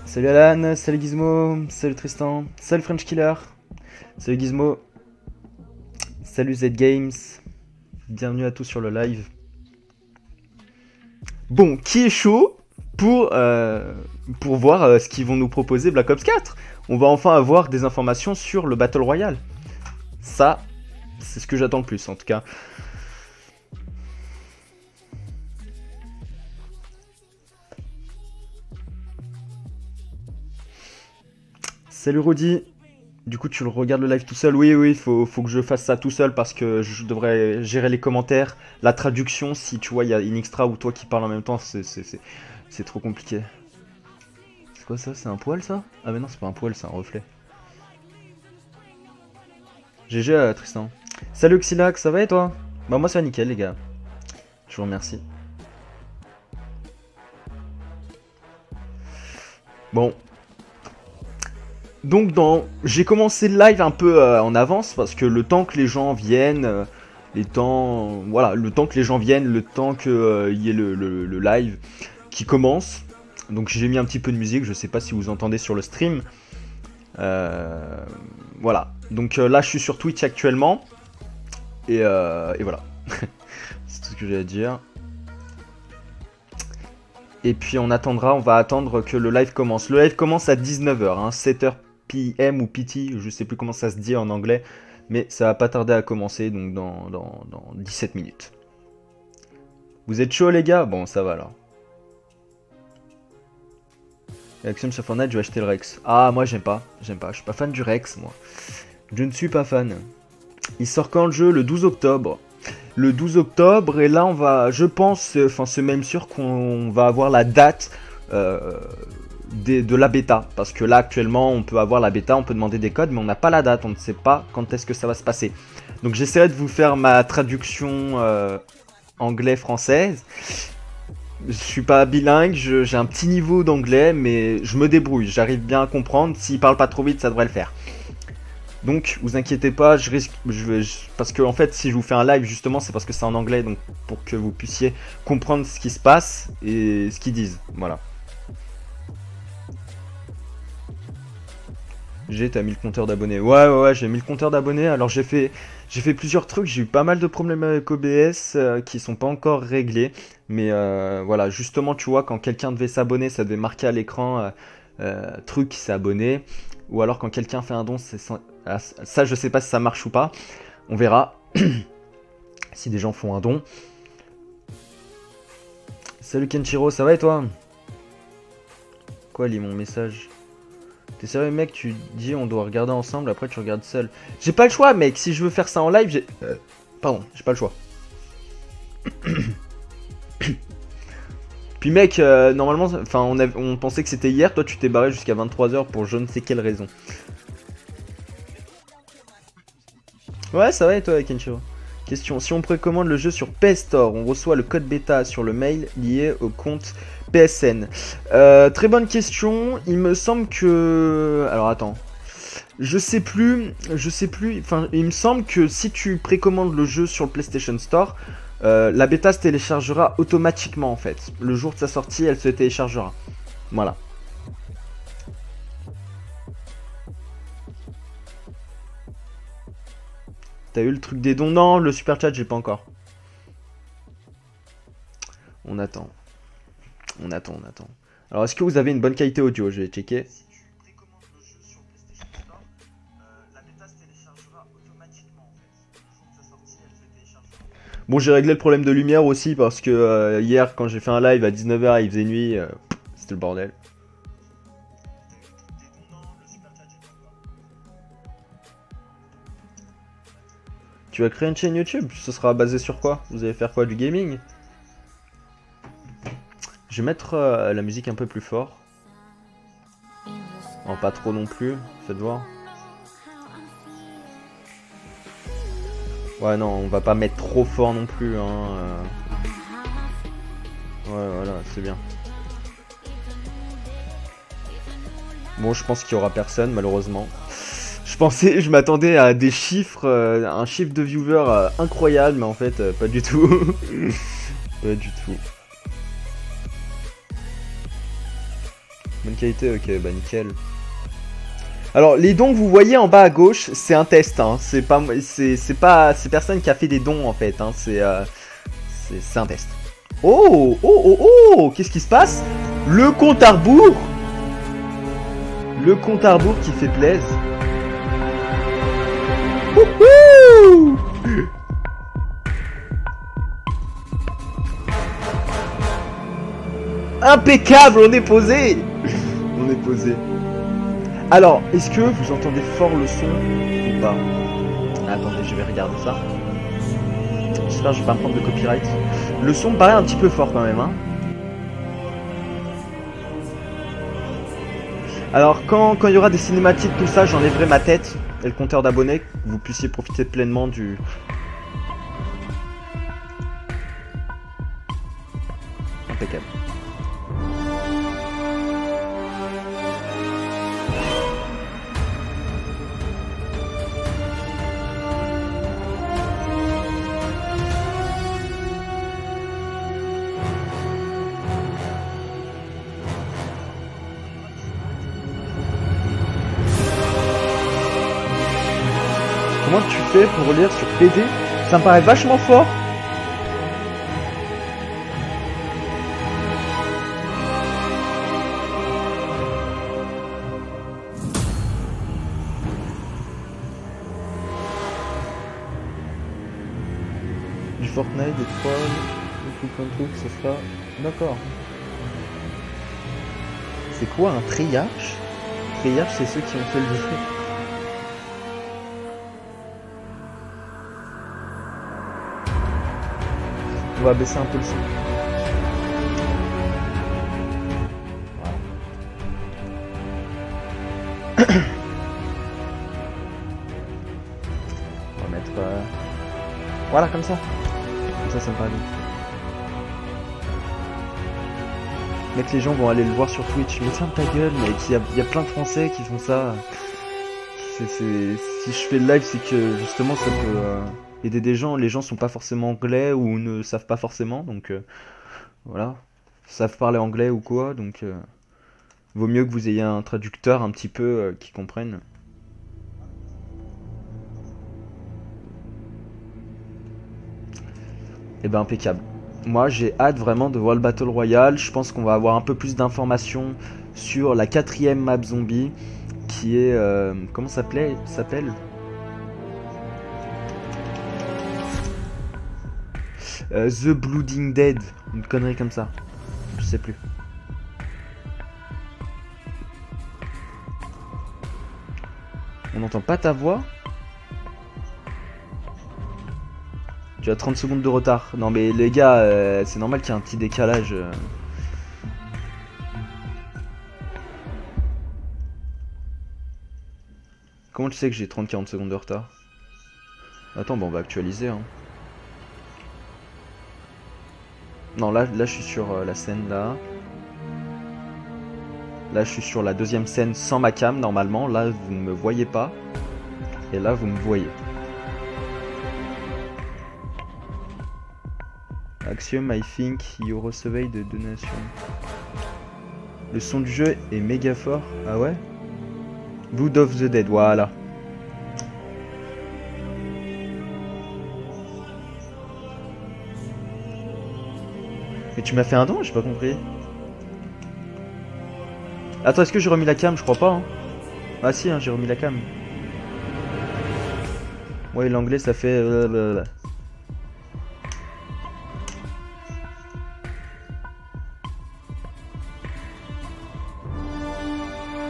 Salut Alan, salut Gizmo, salut Tristan, salut French Killer, salut Gizmo, salut Z Games, bienvenue à tous sur le live. Bon, qui est chaud pour voir ce qu'ils vont nous proposer Black Ops 4? On va enfin avoir des informations sur le Battle Royale. Ça, c'est ce que j'attends le plus en tout cas. Salut Rudy. Du coup tu le regardes le live tout seul? Oui, faut que je fasse ça tout seul parce que je devrais gérer les commentaires, la traduction, si tu vois il y a Inextra ou toi qui parle en même temps, c'est trop compliqué. C'est quoi ça? C'est un poil ça? Ah mais non c'est pas un poil, c'est un reflet. GG Tristan. Salut Xilax, ça va et toi? Bah moi ça va nickel les gars. Je vous remercie. Bon. Donc j'ai commencé le live un peu en avance parce que le temps que les gens viennent, le temps que les gens viennent, le temps qu'il y ait le live qui commence. Donc j'ai mis un petit peu de musique, je sais pas si vous entendez sur le stream. Voilà, donc là je suis sur Twitch actuellement. Et voilà, c'est tout ce que j'ai à dire. Et puis on va attendre que le live commence. Le live commence à 19h, hein, 7h PM ou PT, je sais plus comment ça se dit en anglais, mais ça va pas tarder à commencer, donc dans 17 minutes. Vous êtes chaud les gars? Bon, ça va alors. Action sur Fortnite, je vais acheter le Rex. Ah, moi j'aime pas, je suis pas fan du Rex, moi. Je ne suis pas fan. Il sort quand le jeu? Le 12 octobre. Le 12 octobre, et là on va, je pense, enfin c'est même sûr qu'on va avoir la date de la bêta, parce que là actuellement on peut avoir la bêta, on peut demander des codes, mais on n'a pas la date, on ne sait pas quand est-ce que ça va se passer. Donc j'essaierai de vous faire ma traduction anglais-française. Je suis pas bilingue, j'ai un petit niveau d'anglais, mais je me débrouille, j'arrive bien à comprendre. S'il parle pas trop vite, ça devrait le faire. Donc vous inquiétez pas, parce que en fait si je vous fais un live justement c'est parce que c'est en anglais, donc pour que vous puissiez comprendre ce qui se passe et ce qu'ils disent, voilà. T'as mis le compteur d'abonnés? Ouais, j'ai mis le compteur d'abonnés. Alors j'ai fait plusieurs trucs, j'ai eu pas mal de problèmes avec OBS qui sont pas encore réglés. Mais voilà, justement tu vois quand quelqu'un devait s'abonner, ça devait marquer à l'écran truc qui s'est abonné. Ou alors quand quelqu'un fait un don, ça je sais pas si ça marche ou pas. On verra si des gens font un don. Salut Kenshiro, ça va et toi? Quoi, lis mon message? T'es sérieux mec, tu dis on doit regarder ensemble, après tu regardes seul. J'ai pas le choix mec, si je veux faire ça en live, j'ai... Pardon, j'ai pas le choix. Puis mec, normalement, enfin on pensait que c'était hier, toi tu t'es barré jusqu'à 23h pour je ne sais quelle raison. Ouais, ça va et toi Kenshiro? Question, si on précommande le jeu sur PS Store, on reçoit le code bêta sur le mail lié au compte PSN. Très bonne question, il me semble que... Alors attends, je sais plus, enfin il me semble que si tu précommandes le jeu sur le PlayStation Store, la bêta se téléchargera automatiquement en fait. Le jour de sa sortie, elle se téléchargera. Voilà. T'as eu le truc des dons? Non, le super chat, j'ai pas encore. On attend. On attend. Alors, est-ce que vous avez une bonne qualité audio? Je vais checker. Bon, j'ai réglé le problème de lumière aussi parce que hier, quand j'ai fait un live à 19h, il faisait nuit. C'était le bordel. Tu vas créer une chaîne YouTube? Ce sera basé sur quoi? Vous allez faire quoi? Du gaming? Je vais mettre la musique un peu plus fort. Non, pas trop non plus, faites voir. Ouais, non, on va pas mettre trop fort non plus. Hein, Ouais, voilà, c'est bien. Bon, je pense qu'il y aura personne, malheureusement. Je m'attendais à des chiffres, un chiffre de viewers incroyable, mais en fait, pas du tout. Pas du tout. Bonne qualité, ok, bah nickel. Alors, les dons que vous voyez en bas à gauche, c'est un test, hein. C'est personne qui a fait des dons, en fait, hein. C'est un test. Oh, oh, oh, oh, qu'est-ce qui se passe? Le compte à rebours. Le compte à rebours qui fait plaisir. Wouhou! Impeccable, on est posé. On est posé. Alors, est-ce que vous entendez fort le son ou pas? Attendez, je vais regarder ça. J'espère que je vais pas me prendre de copyright. Le son me paraît un petit peu fort quand même, hein. Alors, quand il y aura des cinématiques, tout ça, j'enlèverai ma tête et le compteur d'abonnés, que vous puissiez profiter pleinement du... Impeccable. Comment tu fais pour lire sur PD? Ça me paraît vachement fort. Du Fortnite, des trolls, plein de trucs, ça sera... D'accord. C'est quoi un triarche? Triarche, c'est ceux qui ont fait le jeu. On va baisser un peu le son. Voilà. On va mettre... Voilà, comme ça. Comme ça me paraît bien. Mec, les gens vont aller le voir sur Twitch. Mais ferme ta gueule, mec. Il y a plein de Français qui font ça. Si je fais le live, c'est que justement ça peut... aider des gens, les gens sont pas forcément anglais ou ne savent pas forcément, donc voilà, savent parler anglais ou quoi, donc vaut mieux que vous ayez un traducteur un petit peu qui comprenne. Et ben impeccable. Moi j'ai hâte vraiment de voir le Battle Royale, je pense qu'on va avoir un peu plus d'informations sur la 4ème map zombie, qui est... comment ça s'appelle The Blooding Dead, une connerie comme ça, je sais plus. On n'entend pas ta voix? Tu as 30 secondes de retard. Non mais les gars, c'est normal qu'il y ait un petit décalage. Comment tu sais que j'ai 30-40 secondes de retard? Attends, bon on va actualiser, hein. Non, là je suis sur la scène là. Là je suis sur la 2ème scène sans ma cam normalement. Là vous ne me voyez pas. Et là vous me voyez. Axiom, I think you recevez de donation. Le son du jeu est méga fort. Ah ouais? Blood of the Dead, voilà. Mais tu m'as fait un don? J'ai pas compris. Attends, est-ce que j'ai remis la cam? Je crois pas, hein. Ah si, hein, j'ai remis la cam. Ouais, l'anglais ça fait...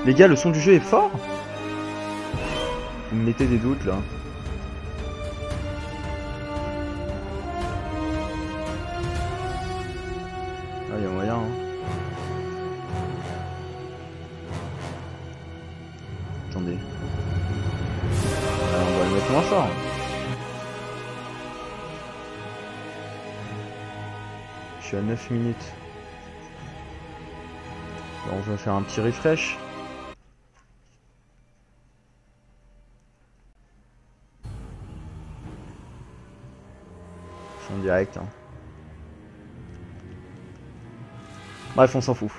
Les gars, le son du jeu est fort? Vous me mettez des doutes là. Ah, y'a moyen, hein. Attendez. Alors, on va le mettre moins fort. Je suis à 9 minutes. Alors, on va faire un petit refresh. direct. Hein. Bref, on s'en fout.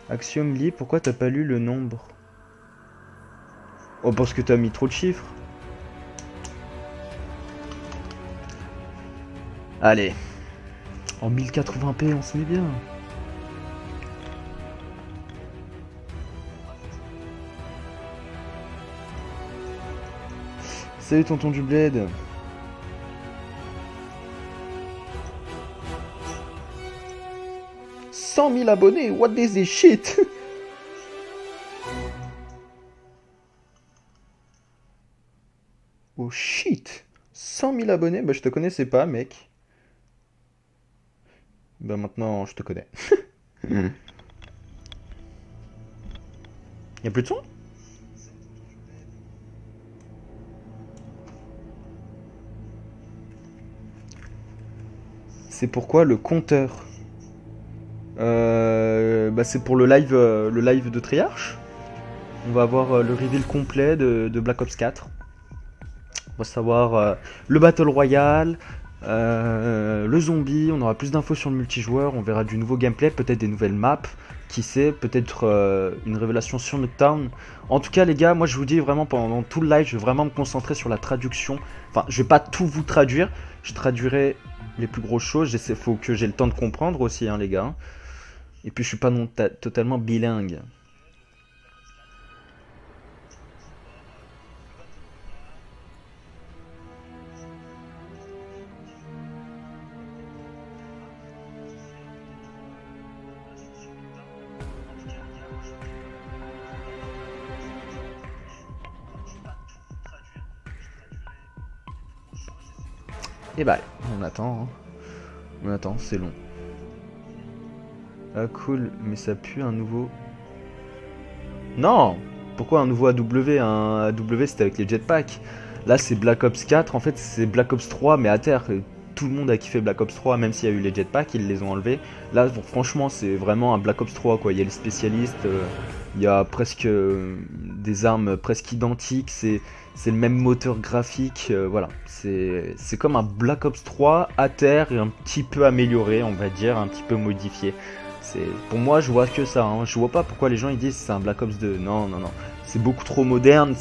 Axiom Lee, pourquoi t'as pas lu le nombre? Oh, parce que t'as mis trop de chiffres. Allez. En 1080p, on se met bien. Salut tonton du bled. « 100 000 abonnés, what is this shit ?» Oh shit, 100 000 abonnés, bah je te connaissais pas mec. Bah maintenant je te connais. Y'a plus de son? C'est pourquoi le compteur. Bah c'est pour le live de Triarch. On va avoir le reveal complet de Black Ops 4. On va savoir le Battle Royale, le zombie, on aura plus d'infos sur le multijoueur, on verra du nouveau gameplay, peut-être des nouvelles maps, qui sait, peut-être une révélation sur Nuketown. En tout cas les gars, moi je vous dis vraiment pendant tout le live, je vais vraiment me concentrer sur la traduction. Enfin, je vais pas tout vous traduire, je traduirai les plus grosses choses, il faut que j'ai le temps de comprendre aussi hein, les gars. Et puis je suis pas non totalement bilingue. Et bah, on attend. Hein. On attend, c'est long. Ah cool, mais ça pue un nouveau... Non! Pourquoi un nouveau AW? Un AW c'était avec les jetpacks. Là c'est Black Ops 4, en fait c'est Black Ops 3 mais à terre. Tout le monde a kiffé Black Ops 3, même s'il y a eu les jetpacks, ils les ont enlevés. Là bon, franchement c'est vraiment un Black Ops 3 quoi. Il y a les spécialistes, il y a presque des armes presque identiques, c'est le même moteur graphique, voilà. C'est comme un Black Ops 3 à terre et un petit peu amélioré, on va dire, un petit peu modifié. Pour moi je vois que ça, hein. Je vois pas pourquoi les gens ils disent c'est un Black Ops 2, non non non. C'est beaucoup trop moderne,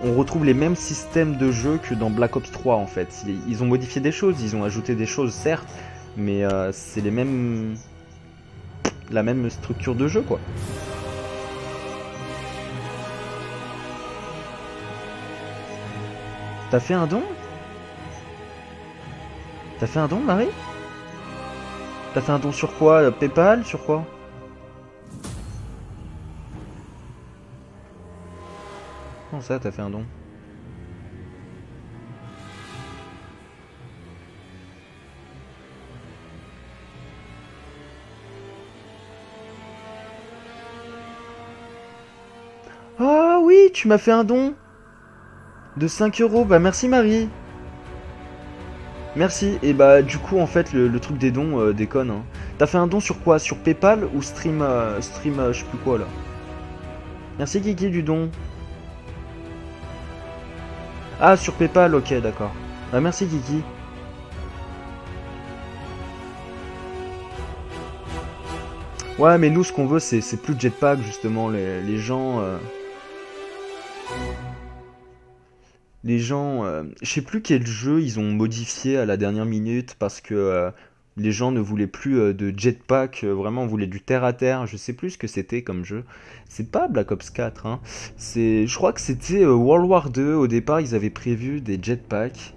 on retrouve les mêmes systèmes de jeu que dans Black Ops 3 en fait. Ils ont modifié des choses, ils ont ajouté des choses certes, mais c'est la même structure de jeu quoi. T'as fait un don? T'as fait un don Marie? T'as fait un don sur quoi? PayPal? Sur quoi? Comment ça t'as fait un don? Ah oui, tu m'as fait un don de 5 €. Bah merci Marie. Merci. Et bah du coup en fait le truc des dons déconne. Hein. T'as fait un don sur quoi? Sur PayPal ou stream je sais plus quoi là. Merci Kiki du don. Ah sur PayPal, ok d'accord. Bah merci Kiki. Ouais mais nous ce qu'on veut c'est plus de jetpack justement, les gens... Les gens, je sais plus quel jeu ils ont modifié à la dernière minute parce que les gens ne voulaient plus de jetpack, vraiment on voulait du terre à terre, je sais plus ce que c'était comme jeu. C'est pas Black Ops 4, hein. Je crois que c'était World War 2, au départ ils avaient prévu des jetpacks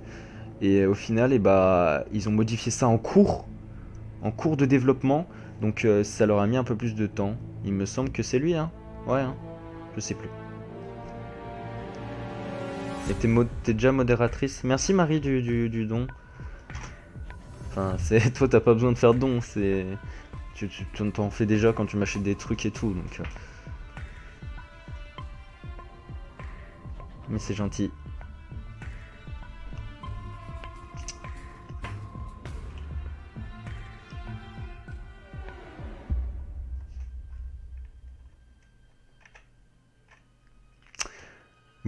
et au final et bah, ils ont modifié ça en cours de développement, donc ça leur a mis un peu plus de temps. Il me semble que c'est lui, hein. Ouais, hein. Je sais plus. Et t'es déjà modératrice. Merci Marie du don. Enfin, toi t'as pas besoin de faire de don, tu t'en fais déjà quand tu m'achètes des trucs et tout, donc... Mais c'est gentil.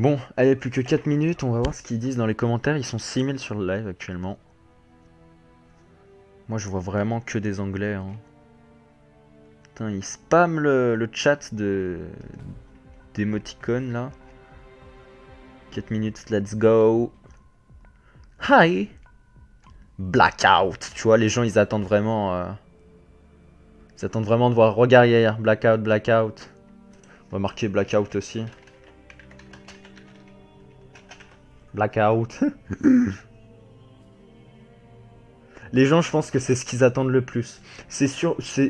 Bon, allez, plus que 4 minutes, on va voir ce qu'ils disent dans les commentaires. Ils sont 6000 sur le live actuellement. Moi, je vois vraiment que des anglais. Hein. Putain, ils spamment le chat d'émoticônes là. 4 minutes, let's go. Hi. Blackout. Tu vois, les gens, ils attendent vraiment... Ils attendent vraiment de voir. Regarde hier, blackout, blackout. On va marquer blackout aussi. Blackout. Les gens, je pense que c'est ce qu'ils attendent le plus. C'est sûr, c'est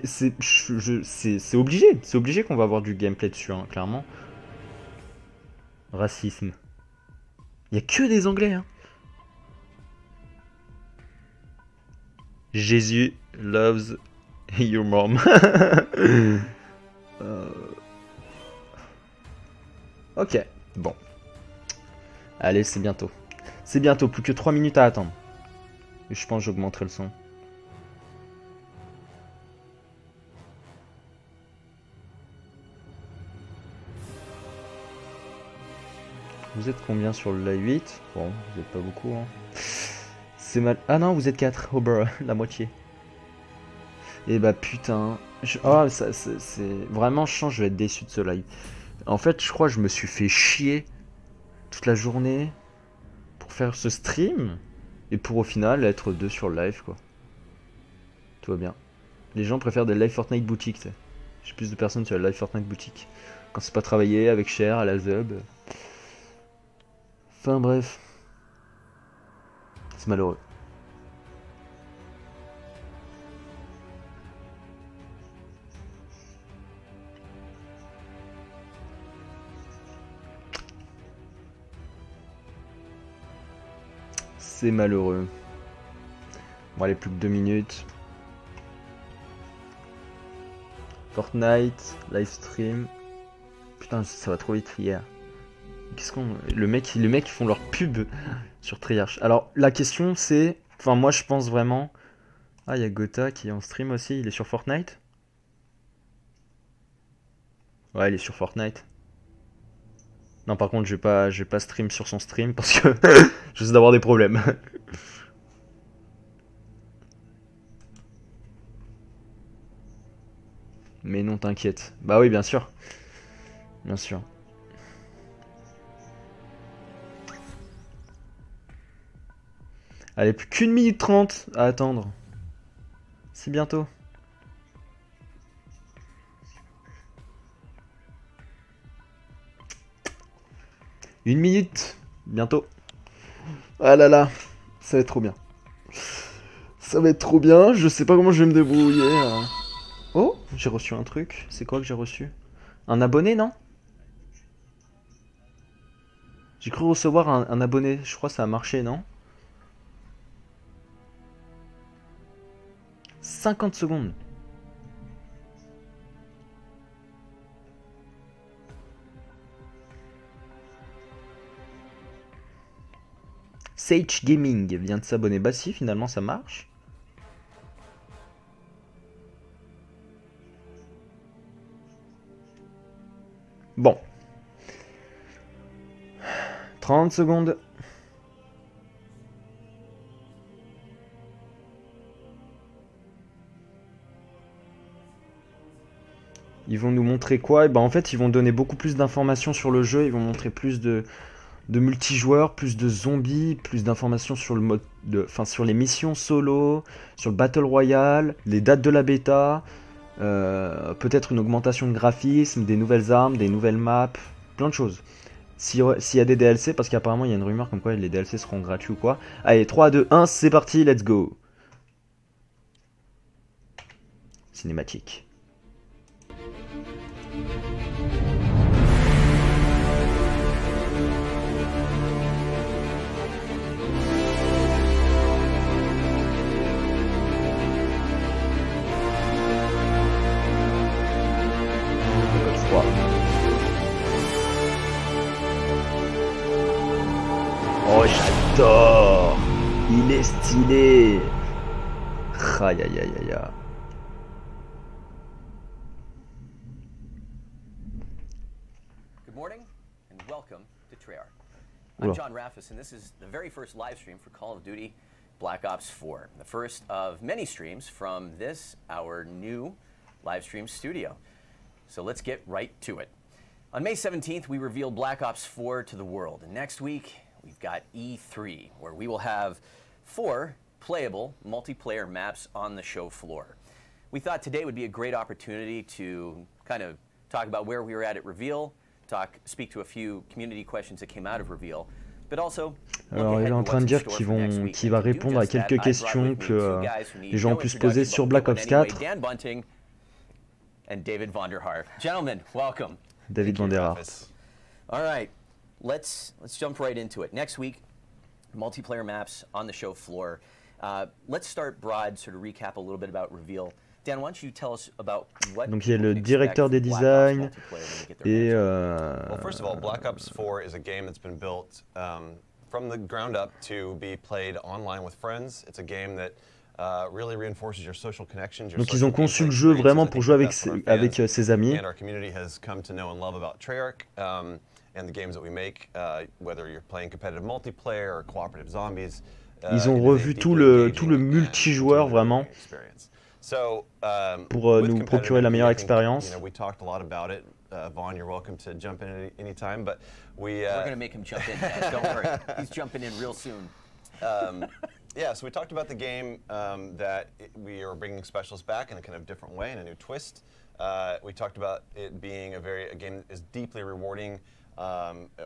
obligé. C'est obligé qu'on va avoir du gameplay dessus, hein, clairement. Racisme. Il y a que des anglais, hein. Jésus loves your mom. Ok, bon. Allez, c'est bientôt. C'est bientôt, plus que 3 minutes à attendre. Et je pense que j'augmenterai le son. Vous êtes combien sur le live? 8? Bon, vous êtes pas beaucoup, hein. C'est mal... Ah non, vous êtes 4. Oh bah, la moitié. Et bah putain. Oh, ça, c'est... Vraiment, je sens, je vais être déçu de ce live. En fait, je crois que je me suis fait chier toute la journée pour faire ce stream. Et pour au final être 2 sur le live, quoi. Tout va bien. Les gens préfèrent des live Fortnite boutique, tu sais. J'ai plus de personnes sur la live Fortnite boutique. Quand c'est pas travaillé avec Cher à la Zub. Enfin bref. C'est malheureux. C'est malheureux. Bon allez, plus que 2 minutes. Fortnite, livestream. Putain, ça va trop vite hier. Qu'est-ce qu'on... Les mecs ils font leur pub sur Triarch. Alors la question c'est... Enfin moi je pense vraiment... Ah il y a Gotha qui est en stream aussi, il est sur Fortnite. Ouais il est sur Fortnite. Non par contre je vais pas stream sur son stream parce que je risque d'avoir des problèmes. Mais non t'inquiète. Bah oui bien sûr. Bien sûr. Allez, plus qu'une minute 30 à attendre. C'est bientôt. Une minute. Bientôt. Ah là là. Ça va être trop bien. Ça va être trop bien. Je sais pas comment je vais me débrouiller. Oh, j'ai reçu un truc. C'est quoi que j'ai reçu? Un abonné, non? J'ai cru recevoir un abonné. Je crois que ça a marché, non? 50 secondes. Sage Gaming vient de s'abonner. Bah si, finalement ça marche. Bon. 30 secondes. Ils vont nous montrer quoi? Et bah en fait ils vont donner beaucoup plus d'informations sur le jeu. Ils vont montrer plus de multijoueurs, plus de zombies, plus d'informations sur le mode enfin sur les missions solo, sur le Battle Royale, les dates de la bêta, peut-être une augmentation de graphisme, des nouvelles armes, des nouvelles maps, plein de choses. S'il y a des DLC, parce qu'apparemment il y a une rumeur comme quoi les DLC seront gratuits ou quoi. Allez, 3, 2, 1, c'est parti, let's go. Cinématique. Oh, j'adore! Il est stylé! Aïe aïe aïe aïe aïe. Good morning and welcome to Treyarch. I'm John Raffis, and this is the very first live stream for Call of Duty Black Ops 4, the first of many streams from this, our new live stream studio. So let's get right to it. On May 17th, we revealed Black Ops 4 to the world, and next week, we've got E3, where we will have 4 playable multiplayer maps on the show floor. We thought today would be a great opportunity to kind of talk about where we were at Reveal, speak to a few community questions that came out of Reveal, but also Alors, il est en train de dire qu'il va répondre à quelques questions que les gens ont pu se poser sur Black Ops 4. Dan Bunting and David Vonderhaar. Gentlemen, welcome. David Vonderhaar. All right, let's jump right into it. Next week, multiplayer maps on the show floor. Let's start broad, sort of recap a little bit about Reveal. Dan, why don't you tell us about what Donc il y a le directeur des designs et Well, first of all, Black Ops 4 is a game that's been built from the ground up to be played online with friends. It's a game that really reinforces your social connections. Donc ils ont conçu le jeu vraiment pour jouer avec ses amis. And our community has come to know and love about Treyarch and the games that we make, whether you're playing competitive multiplayer or cooperative zombies. Ils ont revu tout le multijoueur vraiment. So, pour nous procurer la meilleure expérience. You know, we talked a lot about it. Vaughn, you're welcome to jump in any time, but we're going to make him jump in, guys. Don't worry. He's jumping in real soon. Yeah, so we talked about the game that we are bringing specialists back in a kind of different way, in a new twist. We talked about it being a game that is deeply rewarding.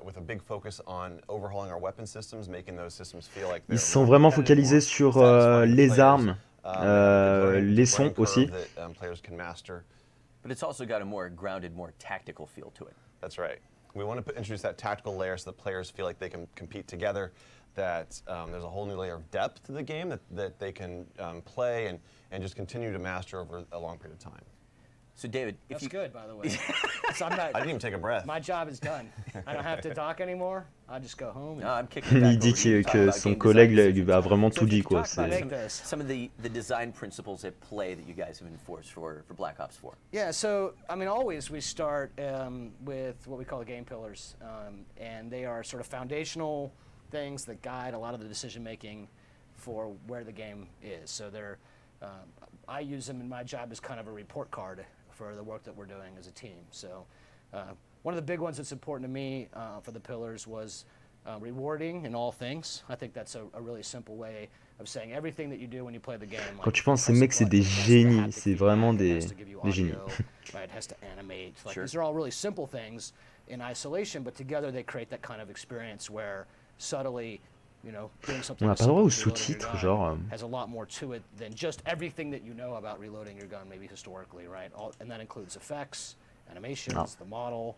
With a big focus on overhauling our weapon systems, making those systems feel like ils sont vraiment focalisés sur les armes. Les sons aussi. But it's also got a more grounded, more tactical feel to it. That's right. We want to introduce that tactical layer so that players feel like they can compete together, that there's a whole new layer of depth to the game that they can play and just continue to master over a long period of time. So David, if That's good, by the way. So I didn't even take a breath. My job is done. I don't have to talk anymore. I'll just go home. No, I'm kicking back. Il dit que son collègue lui a vraiment tout dit, quoi. Some of the design principles at play that you guys have enforced for Black Ops 4. Yeah, so I mean, always we start with what we call the game pillars, and they are sort of foundational things that guide a lot of the decision making for where the game is. So they're I use them in my job as kind of a report card for the work that we're doing as a team. So one of the big ones that's important to me for the pillars was rewarding in all things. I think that's a really simple way of saying everything that you do when you play the game. Quand tu penses, ces mecs, c'est des génies. C'est vraiment des génies. Right, it has to animate. Like, these are all really simple things in isolation, but together they create that kind of experience where subtly, you know, doing something. On n'a pas droit aux sous-titres, genre. Has a lot more to it than just everything that you know about reloading your gun, maybe historically, right? And that includes effects, animations, the model,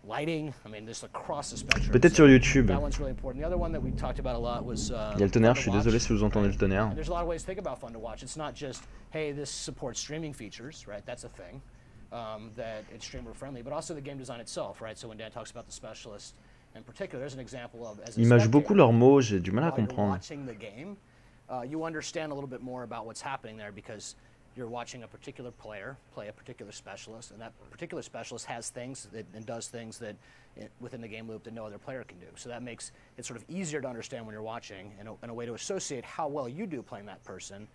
lighting. I mean, just across the spectrum. Peut-être sur YouTube. That one's really important. The other one that we talked about a lot was. Il y a le tonnerre. Je suis désolé si vous entendez le tonnerre. And there's a lot of ways to think about fun to watch. It's not just, hey, this supports streaming features, right? That's a thing. That it's streamer friendly, but also the game design itself, right? So when Dan talks about the specialist. In particular, there's an example of Ils mâchent beaucoup leurs mots, j'ai du mal à comprendre. Watching the game, you understand a little bit more about what's happening there because you're watching a particular player play a particular specialist, and that particular specialist has things and does things that within the game loop that no other player can do. So that makes it sort of easier to understand when you're watching, and a way to associate how well you do playing that person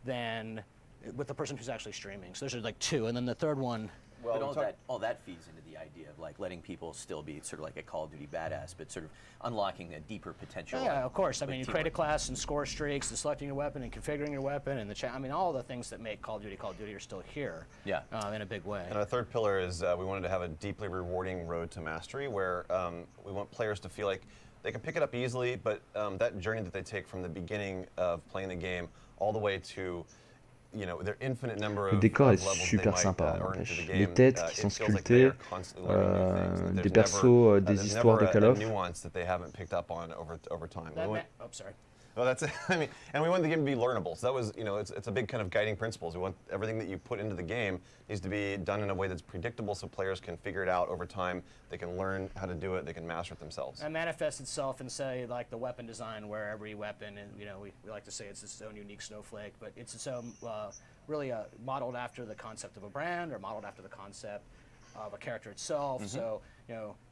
than with the person who's actually streaming. So those are like two, and then the third one. Well, all that feeds into the idea of like letting people still be sort of like a Call of Duty badass, but sort of unlocking a deeper potential. Yeah, of course. I mean, you create a class and score streaks, and selecting your weapon and configuring your weapon, and I mean, all the things that make Call of Duty are still here. Yeah. In a big way. And our third pillar is we wanted to have a deeply rewarding road to mastery, where we want players to feel like they can pick it up easily, but that journey that they take from the beginning of playing the game all the way to Le décor est super sympa, n'empêche. Les têtes qui sont sculptées, des persos, des histoires de Call of. Well, that's it. I mean, and we want the game to be learnable. So that was, it's a big kind of guiding principles. We want everything that you put into the game needs to be done in a way that's predictable, so players can figure it out over time. They can learn how to do it. They can master it themselves. And manifests itself in, say, like the weapon design, where every weapon, and we like to say it's its own unique snowflake, but it's its own really modeled after the concept of a brand or modeled after the concept of a character itself. Mm-hmm. So,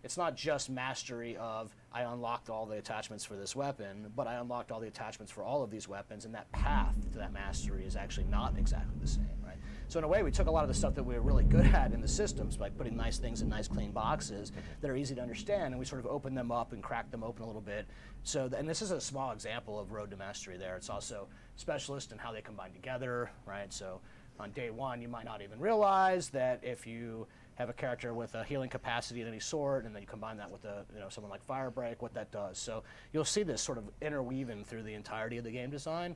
it's not just mastery of I unlocked all the attachments for this weapon, but I unlocked all the attachments for all of these weapons, and that path to that mastery is actually not exactly the same, right? So in a way, we took a lot of the stuff that we were really good at in the systems by putting nice things in nice, clean boxes that are easy to understand, and we sort of opened them up and cracked them open a little bit. So, and this is a small example of Road to Mastery there. It's also Specialist and how they combine together, right? So on day one, you might not even realize that if you have a character with a healing capacity of any sort, and then you combine that with someone like Firebreak, what that does. So you'll see this sort of interweaving through the entirety of the game design.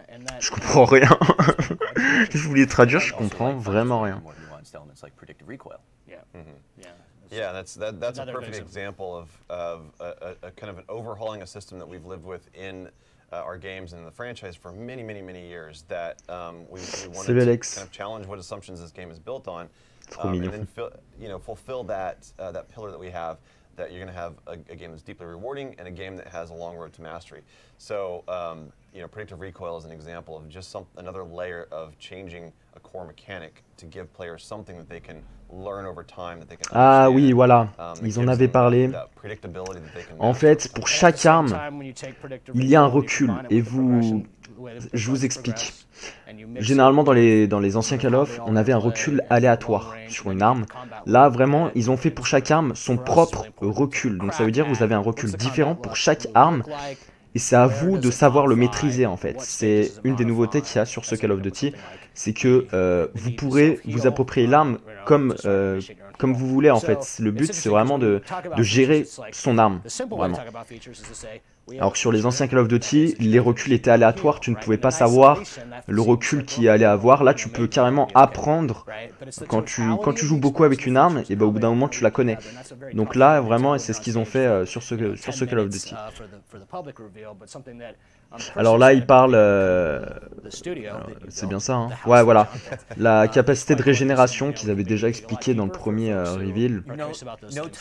And that, Je comprends rien. Je voulais traduire, je comprends vraiment rien. More nuanced elements like predictive recoil. Yeah. Yeah. Yeah, that's a Another perfect good example of a kind of an overhauling a system that we've lived with in our games and the franchise for many, many, many years. That we wanted to kind of challenge what assumptions this game is built on, and then fulfill that pillar that we have. That you're going to have a game that's deeply rewarding and a game that has a long road to mastery. So, predictive recoil is an example of just another layer of changing a core mechanic to give players something that they can learn over time, that they can Ah understand, oui, voilà, ils en avaient parlé. En fait, pour chaque arme, il y a un recul, et je vous explique. Généralement, dans les anciens Call of, on avait un recul aléatoire sur une arme. Là, vraiment, ils ont fait pour chaque arme son propre recul. Donc ça veut dire que vous avez un recul différent pour chaque arme. Et c'est à vous de savoir le maîtriser, en fait. C'est une des nouveautés qu'il y a sur ce Call of Duty. C'est que vous pourrez vous approprier l'arme comme vous voulez, en fait. Le but, c'est vraiment de gérer son arme, vraiment. Alors que sur les anciens Call of Duty, les reculs étaient aléatoires, tu ne pouvais pas savoir le recul qu'il allait avoir. Là, tu peux carrément apprendre. Quand tu joues beaucoup avec une arme, et ben, au bout d'un moment, tu la connais. Donc là, vraiment, c'est ce qu'ils ont fait sur ce Call of Duty. Alors là, il parle... c'est bien ça, hein. Ouais, voilà. La capacité de régénération qu'ils avaient déjà expliqué dans le premier reveal.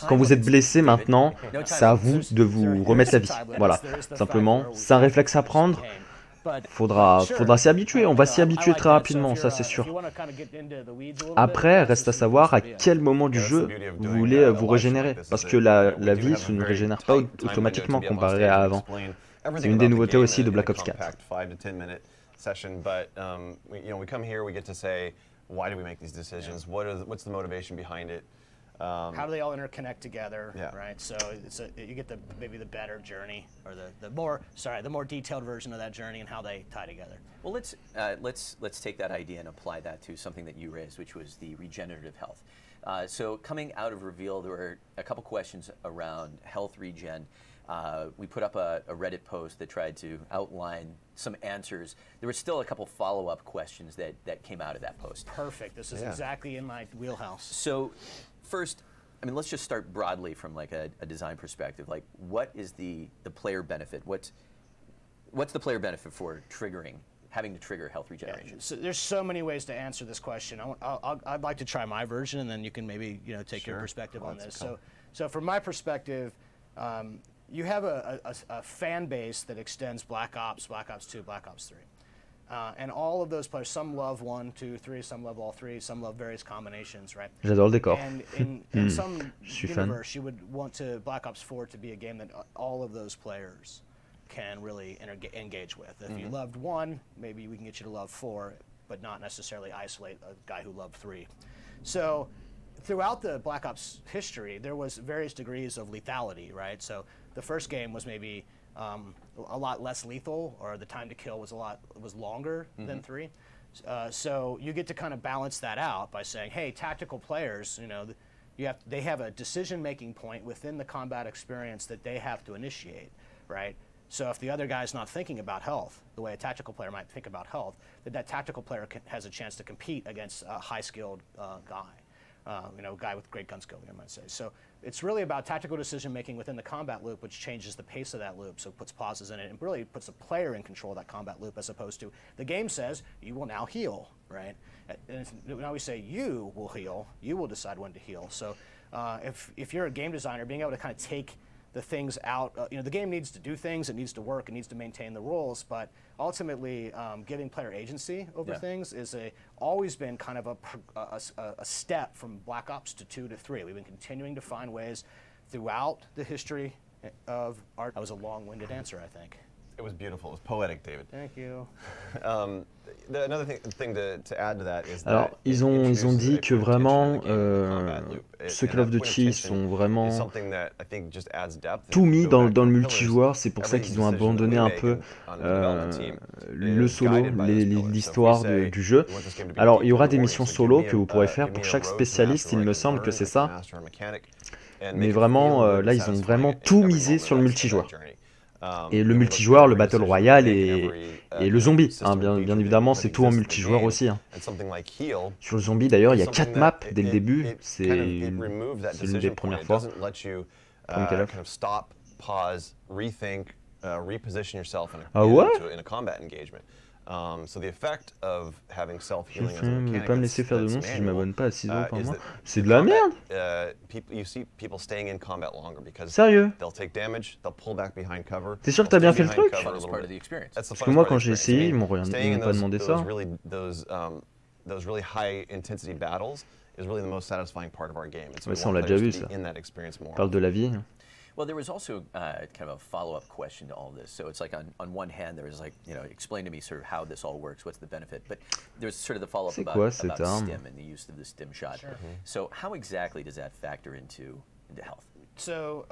Quand vous êtes blessé maintenant, c'est à vous de vous remettre la vie. Voilà, simplement. C'est un réflexe à prendre. Faudra s'y habituer. On va s'y habituer très rapidement, ça c'est sûr. Après, reste à savoir à quel moment du jeu vous voulez vous régénérer. Parce que la vie se ne régénère pas automatiquement comparé à avant. C'est une des nouveautés aussi de Black Ops 4. Session, but we come here, we get to say, why do we make these decisions? What's the motivation behind it? How do they all interconnect together? Yeah. Right. So you get maybe the better journey, or the more detailed version of that journey and how they tie together. Well, let's take that idea and apply that to something that you raised, which was the regenerative health. So coming out of Reveal, there were a couple questions around health regen. We put up a Reddit post that tried to outline some answers. There were still a couple follow-up questions that came out of that post. Perfect. This is exactly in my wheelhouse. So first, I mean, let's just start broadly from like a design perspective. Like, what is the player benefit? What's the player benefit for having to trigger health regeneration? Yeah, so there's so many ways to answer this question. I'd like to try my version, and then you can maybe take your perspective on this. So from my perspective, you have a fan base that extends Black Ops 2, Black Ops 3. And all of those players, some love 1, 2, 3, some love all 3, some love various combinations, right? J'adore le décor. And in some universe, you would want Black Ops 4 to be a game that all of those players can really engage with. If you loved 1, maybe we can get you to love 4, but not necessarily isolate a guy who loved 3. So throughout the Black Ops history, there was various degrees of lethality, right? So the first game was maybe a lot less lethal, or the time to kill was longer than 3. So you get to kind of balance that out by saying, hey, tactical players, they have a decision-making point within the combat experience that they have to initiate, right? So if the other guy's not thinking about health the way a tactical player might think about health, that tactical player has a chance to compete against a high-skilled guy. A guy with great gun skill, I might say. So it's really about tactical decision-making within the combat loop, which changes the pace of that loop, so it puts pauses in it, and really puts the player in control of that combat loop, as opposed to the game says, you will now heal, right? And now we say, you will heal, you will decide when to heal. So if you're a game designer, being able to kind of take the things out, the game needs to do things, it needs to work, it needs to maintain the rules, but ultimately giving player agency over things is always been kind of a step from Black Ops to 2 to 3. We've been continuing to find ways throughout the history of art. That was a long-winded answer, I think. It was beautiful. It was poetic, David. Thank you. Another thing to add to that is Alors, that ils ont dit que vraiment, ceux Call of Duty sont vraiment tout mis dans le multijoueur. C'est pour ça qu'ils ont abandonné un peu le solo, l'histoire du jeu. Alors, il y aura des missions solo que vous pourrez faire pour chaque spécialiste, il me semble que c'est ça. Mais vraiment, là, ils ont vraiment tout misé sur le multijoueur. Et le multijoueur, le Battle Royale et le zombie, hein, bien évidemment, c'est tout en multijoueur aussi. Hein. Sur le zombie, d'ailleurs, il y a 4 maps dès le début, c'est l'une des premières fois. Ah ouais? Je ne vais pas me laisser faire de nom si je m'abonne pas à 6 € par mois. C'est de la merde! Sérieux? T'es sûr que t'as bien fait le truc? Parce que moi, quand j'ai essayé, ils m'ont pas demandé ça. Ouais, ça, on l'a déjà vu, ça. On parle de la vie. Well, there was also kind of a follow-up question to all this. So it's like on one hand, there was like, explain to me sort of how this all works, what's the benefit. But there's sort of the follow-up about stim and the use of the stim shot. Sure. So how exactly does that factor into health? So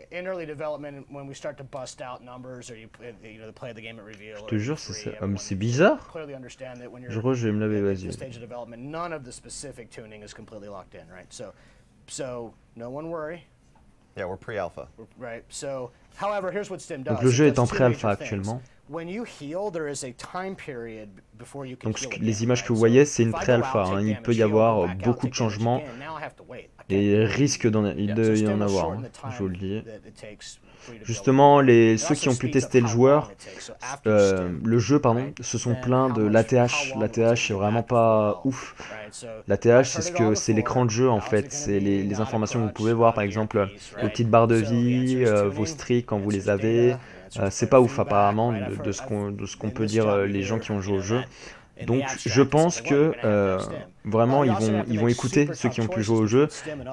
in early development, when we start to bust out numbers, or you play the game at reveal, je te jure, c'est bizarre. Je vais me laver les yeux. Stage of development, none of the specific tuning is completely locked in, right? So no one worry. Yeah, we're pre-alpha. Right. So, however, here's what Stim does. Donc le jeu est en pré-alpha actuellement. When you heal, there is a time period before you can heal again. Donc les images que vous voyez, c'est une pré-alpha. Hein. Il peut y avoir beaucoup de changements et il risque d'y en avoir. Hein. Je vous le dis. Justement, ceux qui ont pu tester le jeu, se sont plaints de l'ATH. L'ATH est vraiment pas ouf. L'ATH, c'est l'écran de jeu en fait. C'est les informations que vous pouvez voir, par exemple, vos petites barres de vie, vos streaks quand vous les avez. C'est pas ouf apparemment de ce qu'on peut dire les gens qui ont joué au jeu. Donc je pense que vraiment ils vont écouter ceux qui ont pu jouer au jeu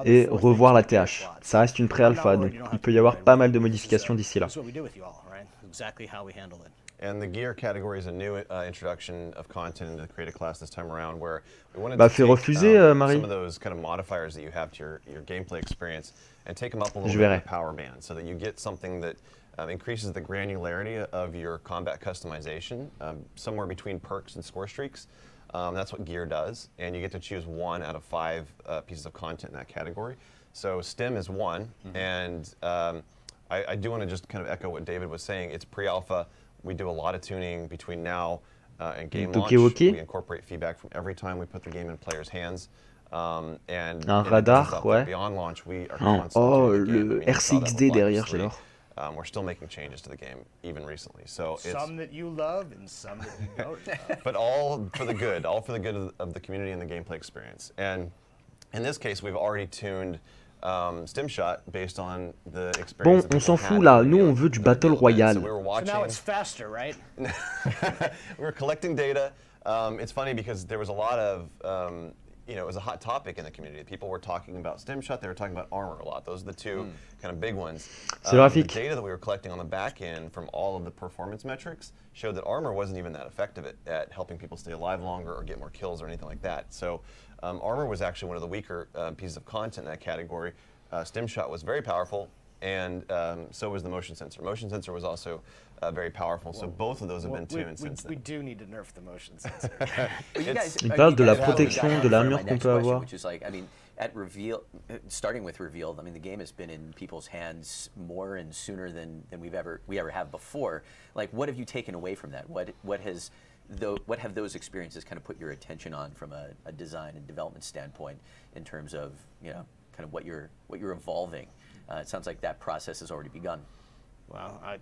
et revoir la TH. Ça reste une pré-alpha, donc il peut y avoir pas mal de modifications d'ici là. Bah fais refuser Marie. Je verrai. Increases the granularity of your combat customization, somewhere between perks and score streaks. That's what gear does, and you get to choose 1 out of 5 pieces of content in that category. So STIM is one, and I do want to just kind of echo what David was saying. It's pre-alpha. We do a lot of tuning between now and game launch. We incorporate feedback from every time we put the game in players' hands. And un radar, ouais. Beyond launch, we are le RCXD derrière, j'adore. We're still making changes to the game, even recently. So it's some that you love and some that you don't love. But all for the good of the community and the gameplay experience. And in this case, we've already tuned Stim Shot based on the experience. Bon, on s'en fout là. Nous, on veut du Battle Royale. So now it's faster, right? We're collecting data. It's funny because there was a lot of it was a hot topic in the community. People were talking about Stim Shot. They were talking about armor a lot. Those are the two kind of big ones. The data that we were collecting on the back end from all of the performance metrics showed that armor wasn't even that effective at helping people stay alive longer or get more kills or anything like that. So armor was actually one of the weaker pieces of content in that category. Stim Shot was very powerful, and so was the motion sensor. Motion sensor was also very powerful, so both of those have been tuned since then. We do need to nerf the motion sensor. Il parle de la protection de l'armure qu'on peut avoir. Which is like, I mean, at reveal, starting with reveal, I mean, the game has been in people's hands more and sooner than we ever have before. Like, what have you taken away from that? What have those experiences kind of put your attention on from a design and development standpoint in terms of kind of what you're evolving? It sounds like that process has already begun.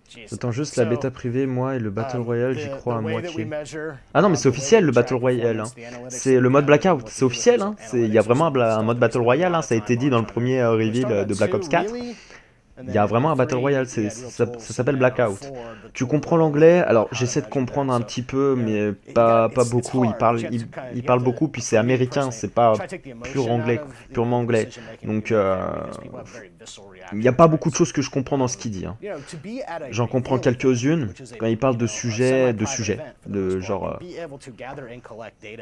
J'attends juste la bêta privée, moi, et le Battle Royale, j'y crois à moitié. Ah non, mais c'est officiel le Battle Royale. Hein. C'est le mode Blackout, c'est officiel. Hein. Il y a vraiment un mode Battle Royale, hein. Ça a été dit dans le premier reveal de Black Ops 4. Il y a vraiment un Battle Royale, ça s'appelle Blackout. Tu comprends l'anglais? Alors j'essaie de comprendre un petit peu, mais pas beaucoup. Il parle beaucoup, puis c'est américain, c'est pas purement anglais. Donc il n'y a pas beaucoup de choses que je comprends dans ce qu'il dit. Hein. J'en comprends quelques-unes quand il parle de sujets, de genre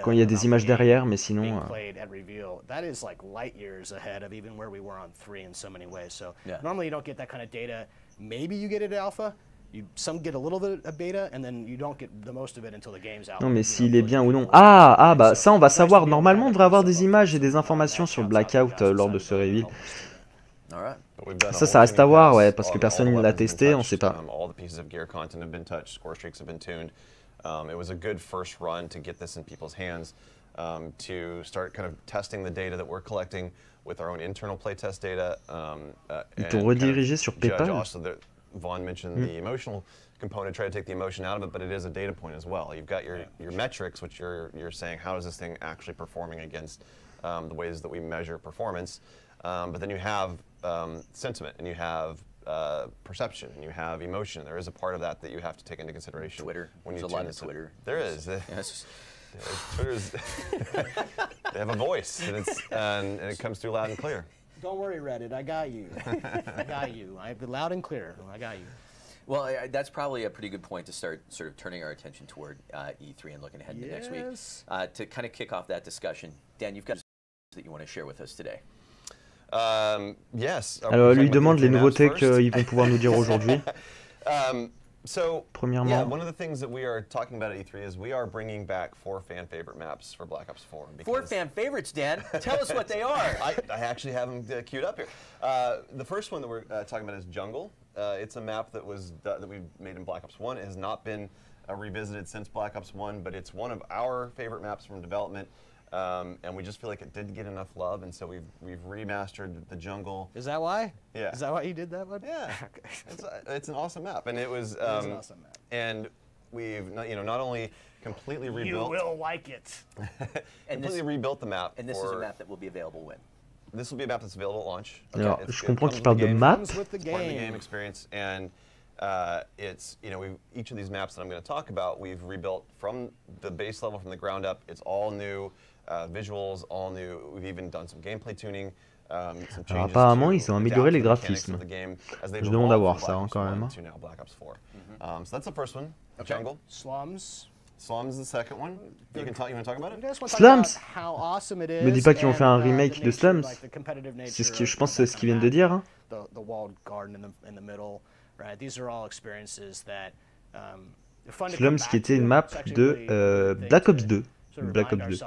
quand il y a des images derrière, mais sinon. Normally you don't get that kind of data. Maybe you get it at alpha. Some get a little bit of beta, and then you don't get the most of it until the game's out. Non, mais s'il est bien ou non. Ah, bah ça on va savoir. Normalement, on devrait avoir des images et des informations sur le Blackout lors de ce reveal. Ça reste à voir, ouais, parce que personne ne l'a testé, on sait pas. All the pieces of gear content have been touched, score streaks have been tuned. It was a good first run to get this in people's hands, to start kind of testing the data that we're collecting with our own internal playtest data. Ils t'ont redirigé sur PayPal. Vaughn mentioned the emotional component, try to take the emotion out of it, but it is a data point as well. You've got your metrics, which you're saying, how is this thing actually performing against the ways that we measure performance? But then you have sentiment, and you have perception, and you have emotion. There is a part of that you have to take into consideration. Twitter. When There's a lot of Twitter. There is. Yes. Twitter's they have a voice, and it comes through loud and clear. Don't worry, Reddit. I got you. I got you. I loud and clear. I got you. Well, that's probably a pretty good point to start sort of turning our attention toward E3 and looking ahead to next week. To kind of kick off that discussion, Dan, you've got that you want to share with us today. Yes. Alors, lui demande les nouveautés qu'ils vont pouvoir nous dire aujourd'hui. So, Premièrement, yeah, one of the things that we are talking about at E3 is we are bringing back 4 fan favorite maps for Black Ops 4. 4 fan favorites, Dan. Tell us what they are. I actually have them queued up here. The first one that we're talking about is Jungle. It's a map that we made in Black Ops 1. It has not been revisited since Black Ops 1, but it's one of our favorite maps from development. And we just feel like it didn't get enough love, and so we've remastered the Jungle. Is that why? Yeah. Is that why you did that one? Yeah. It's an awesome map, and it was. It is an awesome map. And we've not only completely rebuilt. You will like it. Completely rebuilt the map. And this is a map that will be available when? This will be a map that's available at launch. Alors, je comprends qu'il parle de map. It's part of the game experience, and it's each of these maps that I'm going to talk about, we've rebuilt from the base level, from the ground up. It's all new. Visuals, all new. We've even done some gameplay tuning. Some Alors apparemment, ils ont amélioré les graphismes. Je demande à voir ça quand même. Black Ops 4. So that's the first one. Jungle. Slums. Slums is the second one. You want to talk about it? Slums. Me dis pas qu'ils vont faire un remake de Slums. C'est ce que je pense, c'est ce qu'ils viennent de dire. Hein. The walled garden in the middle, right? These are all experiences that. Slums qui était une map de Black Ops 2. Black Ops 2.